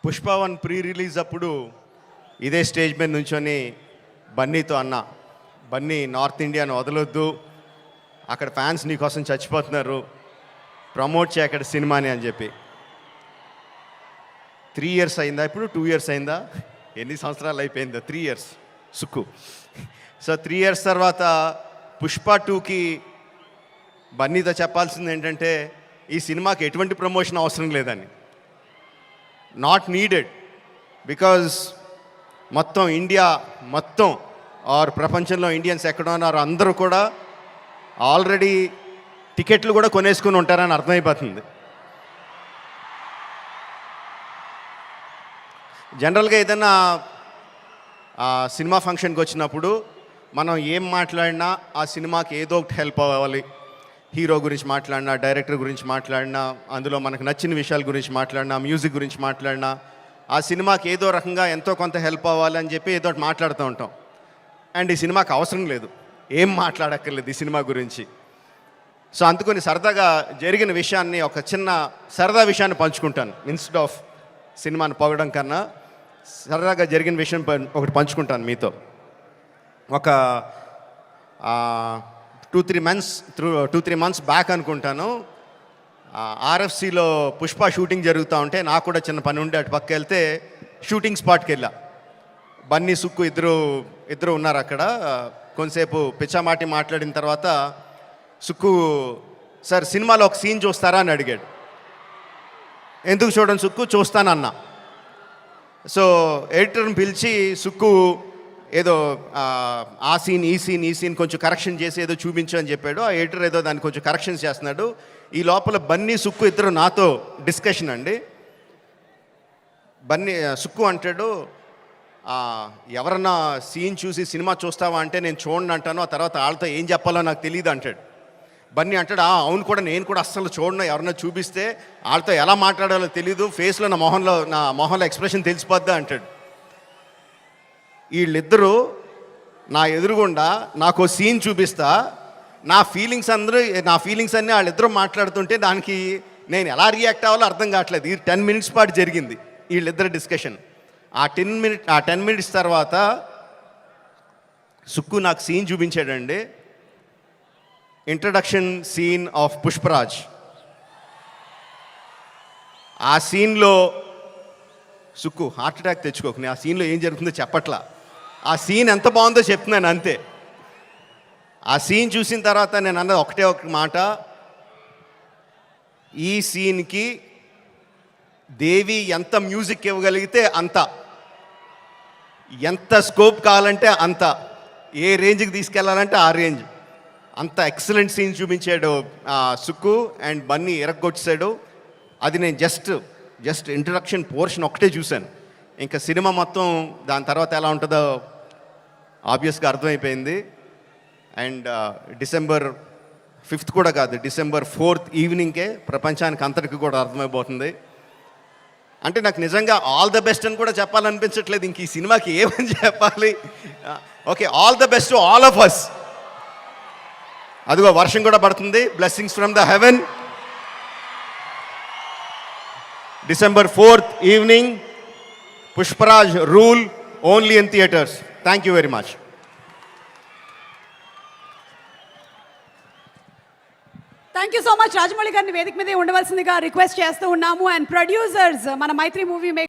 Pushpa 1 pre release అప్పుడు ఇదే stage మీద నుంచొని బన్నీతో అన్న, బన్నీ నార్త్ ఇండియాను వదలొద్దు, అక్కడ ఫ్యాన్స్ నీకోసం చచ్చిపోతున్నారు, ప్రమోట్ చేయ అక్కడ సినిమాని అని చెప్పి. 3 years అయిందా, ఇప్పుడు 2 years అయిందా, ఎన్ని సంవత్సరాలు అయిపోయిందా? 3 years సుక్కు. సో 3 years తర్వాత పుష్ప 2కి బన్నీతో చెప్పాల్సింది ఏంటంటే ఈ సినిమాకి ఎటువంటి ప్రమోషన్ అవసరం లేదని. నాట్ నీడెడ్, బికాజ్ మొత్తం ఇండియా మొత్తం ఆర్ ప్రపంచంలో ఇండియన్స్ ఎక్కడ ఉన్నారో అందరూ కూడా ఆల్రెడీ టికెట్లు కూడా కొనేసుకుని ఉంటారని అర్థమైపోతుంది. జనరల్గా ఏదైనా సినిమా ఫంక్షన్కి వచ్చినప్పుడు మనం ఏం మాట్లాడినా ఆ సినిమాకి ఏదో ఒకటి హెల్ప్ అవ్వాలి. హీరో గురించి మాట్లాడినా, డైరెక్టర్ గురించి మాట్లాడినా, అందులో మనకు నచ్చిన విషయాల గురించి మాట్లాడినా, మ్యూజిక్ గురించి మాట్లాడినా, ఆ సినిమాకి ఏదో రకంగా ఎంతో కొంత హెల్ప్ అవ్వాలి అని చెప్పి ఏదో ఒకటి మాట్లాడుతూ ఉంటాం. అండ్ ఈ సినిమాకి అవసరం లేదు, ఏం మాట్లాడక్కర్లేదు ఈ సినిమా గురించి. సో అందుకని సరదాగా జరిగిన విషయాన్ని, ఒక చిన్న సరదా విషయాన్ని పంచుకుంటాను. ఇన్స్టెడ్ ఆఫ్ సినిమాని పొగడం కన్నా సరదాగా జరిగిన విషయం ఒకటి పంచుకుంటాను మీతో. ఒక 2-3 months బ్యాక్ అనుకుంటాను, ఆర్ఎఫ్సిలో పుష్ప షూటింగ్ జరుగుతూ ఉంటే నాకు కూడా చిన్న పని ఉండి అటు పక్క వెళ్తే షూటింగ్ స్పాట్కి వెళ్ళా. బన్నీ, సుక్కు ఇద్దరు ఉన్నారు అక్కడ. కొంతసేపు పిచ్చామాటి మాట్లాడిన తర్వాత సుక్కు, సార్ సినిమాలో ఒక సీన్ చూస్తారా అని అడిగాడు. ఎందుకు చూడండి సుక్కు, చూస్తానన్నా. సో ఎడిటర్ని పిలిచి సుక్కు ఏదో ఆ సీన్ ఈ సీన్ కొంచెం కరెక్షన్ చేసి ఏదో చూపించు అని చెప్పాడు. ఆ ఎడిటర్ ఏదో దాన్ని కొంచెం కరెక్షన్స్ చేస్తున్నాడు. ఈ లోపల బన్నీ, సుక్కు ఇద్దరు నాతో డిస్కషన్ అండి. బన్నీ, సుక్కు అంటాడు, ఎవరన్నా సీన్ చూసి సినిమా చూస్తావా అంటే నేను చూడండి అంటాను, ఆ తర్వాత వాళ్ళతో ఏం చెప్పాలో నాకు తెలియదు అంటాడు. బన్నీ అంటాడు, అవును కూడా, నేను కూడా అస్సలు చూడను, ఎవరన్నా చూపిస్తే వాళ్ళతో ఎలా మాట్లాడాలో తెలీదు, ఫేస్లో నా మొహంలో ఎక్స్ప్రెషన్ తెలిసిపోద్దా అంటాడు. వీళ్ళిద్దరూ నా ఎదురుగుండా నాకు సీన్ చూపిస్తా, నా ఫీలింగ్స్ అన్నీ వాళ్ళిద్దరూ మాట్లాడుతుంటే దానికి నేను ఎలా రియాక్ట్ అవ్వాలో అర్థం కావట్లేదు. ఈ 10 minutes పాటు జరిగింది వీళ్ళిద్దరు డిస్కషన్. ఆ 10 minutes తర్వాత సుక్కు నాకు సీన్ చూపించాడండి. Introduction scene of Pushparaj. ఆ సీన్లో సుక్కు హార్ట్ అటాక్ తెచ్చుకోకు, ఆ సీన్లో ఏం జరుగుతుందో చెప్పట్లా, ఆ సీన్ ఎంత బాగుందో చెప్తున్నాను అంతే. ఆ సీన్ చూసిన తర్వాత నేను అన్నది ఒకటే ఒక మాట, ఈ సీన్కి దేవి ఎంత మ్యూజిక్ ఇవ్వగలిగితే అంత, ఎంత స్కోప్ కావాలంటే అంత, ఏ రేంజ్కి తీసుకెళ్లాలంటే ఆ రేంజ్, అంత ఎక్సలెంట్ సీన్ చూపించాడు సుక్కు. అండ్ బన్నీ ఎరగొచ్చాడు. అది నేను జస్ట్ ఇంట్రడక్షన్ పోర్షన్ ఒకటే చూశాను. ఇంకా సినిమా మొత్తం దాని తర్వాత ఎలా ఉంటుందో ఆబ్వియస్గా అర్థమైపోయింది. అండ్ December 5th కూడా కాదు, December 4th ఈవినింగ్కే ప్రపంచానికి అంతటికి కూడా అర్థమైపోతుంది. అంటే నాకు నిజంగా ఆల్ ద బెస్ట్ అని కూడా చెప్పాలనిపించట్లేదు, ఇంక ఈ సినిమాకి ఏమని చెప్పాలి. Okay, all the best to all of us. అదిగో వర్షం కూడా పడుతుంది, blessings from the heaven. December 4th evening, Pushparaj rule, only in theatres. Thank you very much. Thank you so much. Rajamouli గారిని వేదిక మీదే ఉండవలసిందిగా రిక్వెస్ట్ చేస్తూ ఉన్నాము. అండ్ ప్రొడ్యూసర్స్, మన మైత్రి మూవీ